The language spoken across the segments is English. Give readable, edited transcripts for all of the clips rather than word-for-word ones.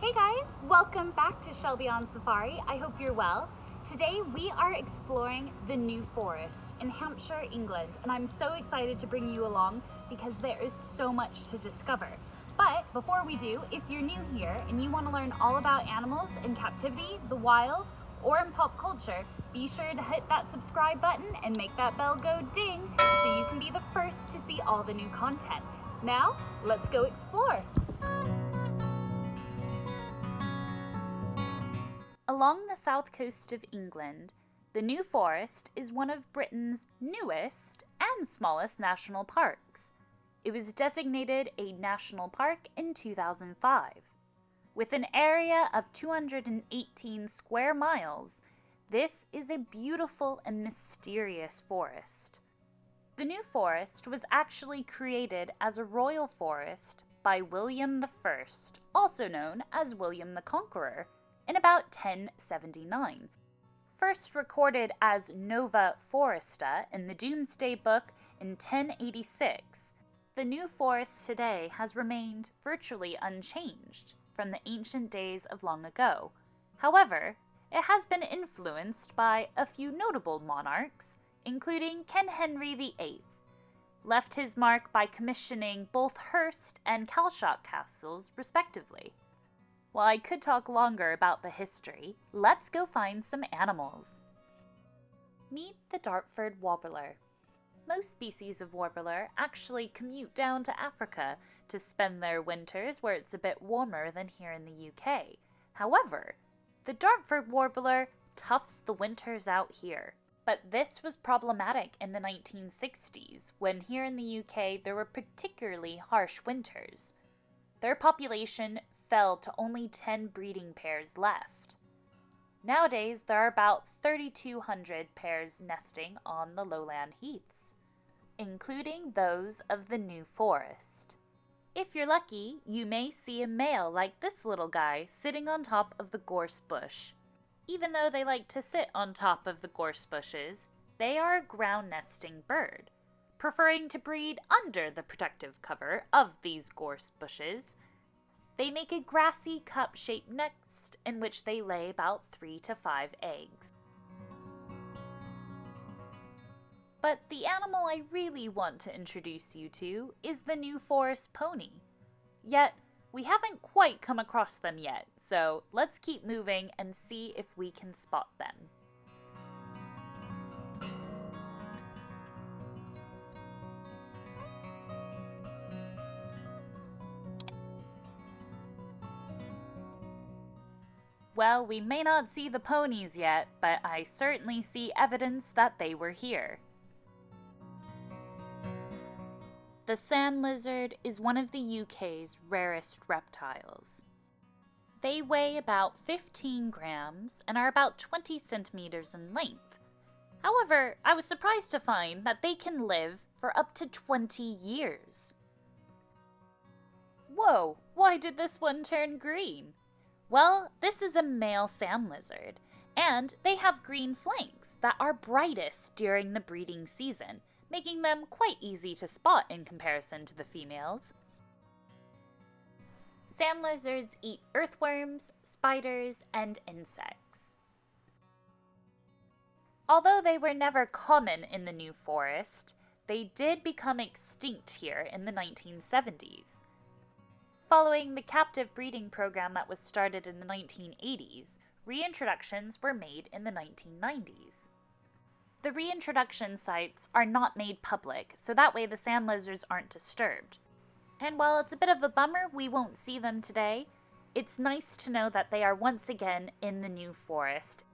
Hey guys, welcome back to Shelby on Safari. I hope you're well. Today we are exploring the New Forest in Hampshire, England, and I'm so excited to bring you along because there is so much to discover. But before we do, if you're new here and you want to learn all about animals in captivity, the wild, or in pop culture, be sure to hit that subscribe button and make that bell go ding so you can be the first to see all the new content. Now, let's go explore. Along the south coast of England, the New Forest is one of Britain's newest and smallest national parks. It was designated a national park in 2005. With an area of 218 square miles, this is a beautiful and mysterious forest. The New Forest was actually created as a royal forest by William I, also known as William the Conqueror, in about 1079. First recorded as Nova Foresta in the Domesday Book in 1086, the New Forest today has remained virtually unchanged from the ancient days of long ago. However, it has been influenced by a few notable monarchs, including King Henry VIII, left his mark by commissioning both Hurst and Calshot castles, respectively. While I could talk longer about the history, let's go find some animals. Meet the Dartford warbler. Most species of warbler actually commute down to Africa to spend their winters where it's a bit warmer than here in the UK. However, the Dartford warbler toughs the winters out here. But this was problematic in the 1960s, when here in the UK there were particularly harsh winters. Their population fell to only 10 breeding pairs left. Nowadays, there are about 3,200 pairs nesting on the lowland heaths, including those of the New Forest. If you're lucky, you may see a male like this little guy sitting on top of the gorse bush. Even though they like to sit on top of the gorse bushes, they are a ground nesting bird, preferring to breed under the protective cover of these gorse bushes. They make a grassy cup-shaped nest in which they lay about 3 to 5 eggs. But the animal I really want to introduce you to is the New Forest pony. Yet, we haven't quite come across them yet, so let's keep moving and see if we can spot them. Well, we may not see the ponies yet, but I certainly see evidence that they were here. The sand lizard is one of the UK's rarest reptiles. They weigh about 15 grams and are about 20 centimeters in length. However, I was surprised to find that they can live for up to 20 years. Whoa, why did this one turn green? Well, this is a male sand lizard, and they have green flanks that are brightest during the breeding season, making them quite easy to spot in comparison to the females. Sand lizards eat earthworms, spiders, and insects. Although they were never common in the New Forest, they did become extinct here in the 1970s. Following the captive breeding program that was started in the 1980s, reintroductions were made in the 1990s. The reintroduction sites are not made public, so that way the sand lizards aren't disturbed. And while it's a bit of a bummer we won't see them today, it's nice to know that they are once again in the New Forest.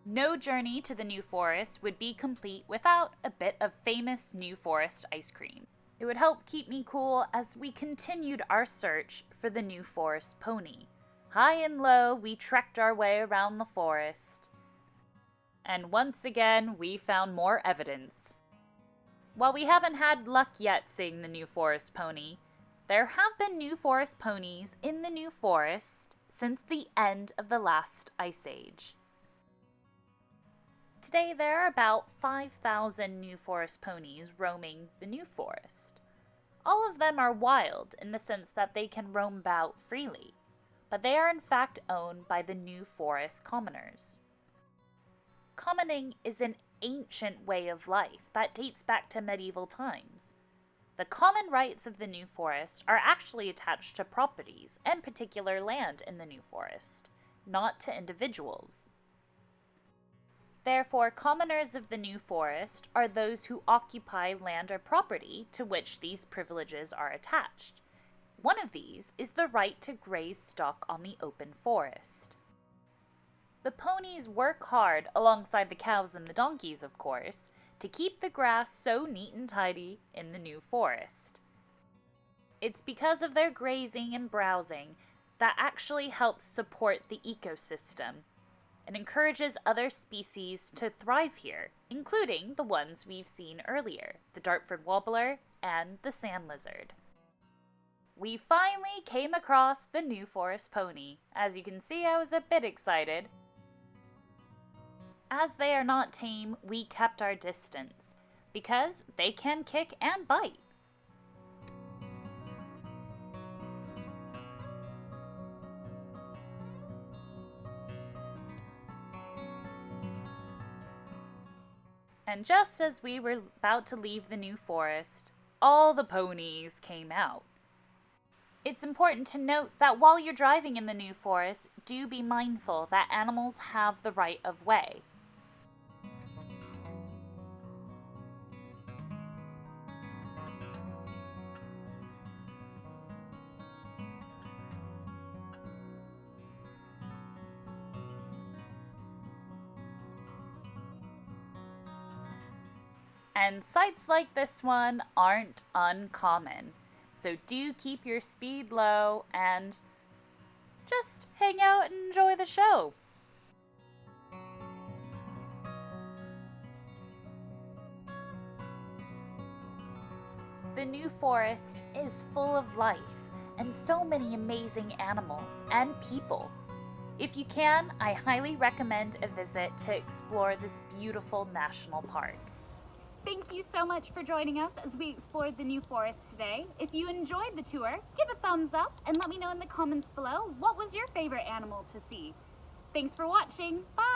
No journey to the New Forest would be complete without a bit of famous New Forest ice cream. It would help keep me cool as we continued our search for the New Forest pony. High and low, we trekked our way around the forest. And once again, we found more evidence. While we haven't had luck yet seeing the New Forest pony, there have been New Forest ponies in the New Forest since the end of the last ice age. Today there are about 5,000 New Forest ponies roaming the New Forest. All of them are wild in the sense that they can roam about freely, but they are in fact owned by the New Forest commoners. Commoning is an ancient way of life that dates back to medieval times. The common rights of the New Forest are actually attached to properties and particular land in the New Forest, not to individuals. Therefore, commoners of the New Forest are those who occupy land or property to which these privileges are attached. One of these is the right to graze stock on the open forest. The ponies work hard alongside the cows and the donkeys, of course, to keep the grass so neat and tidy in the New Forest. It's because of their grazing and browsing that actually helps support the ecosystem and encourages other species to thrive here, including the ones we've seen earlier, the Dartford warbler and the sand lizard. We finally came across the New Forest pony. As you can see, I was a bit excited. As they are not tame, we kept our distance, because they can kick and bite. And just as we were about to leave the New Forest, all the ponies came out. It's important to note that while you're driving in the New Forest, do be mindful that animals have the right of way. And sights like this one aren't uncommon, so do keep your speed low and just hang out and enjoy the show. The New Forest is full of life and so many amazing animals and people. If you can, I highly recommend a visit to explore this beautiful national park. Thank you so much for joining us as we explored the New Forest today. If you enjoyed the tour, give a thumbs up and let me know in the comments below what was your favorite animal to see. Thanks for watching. Bye!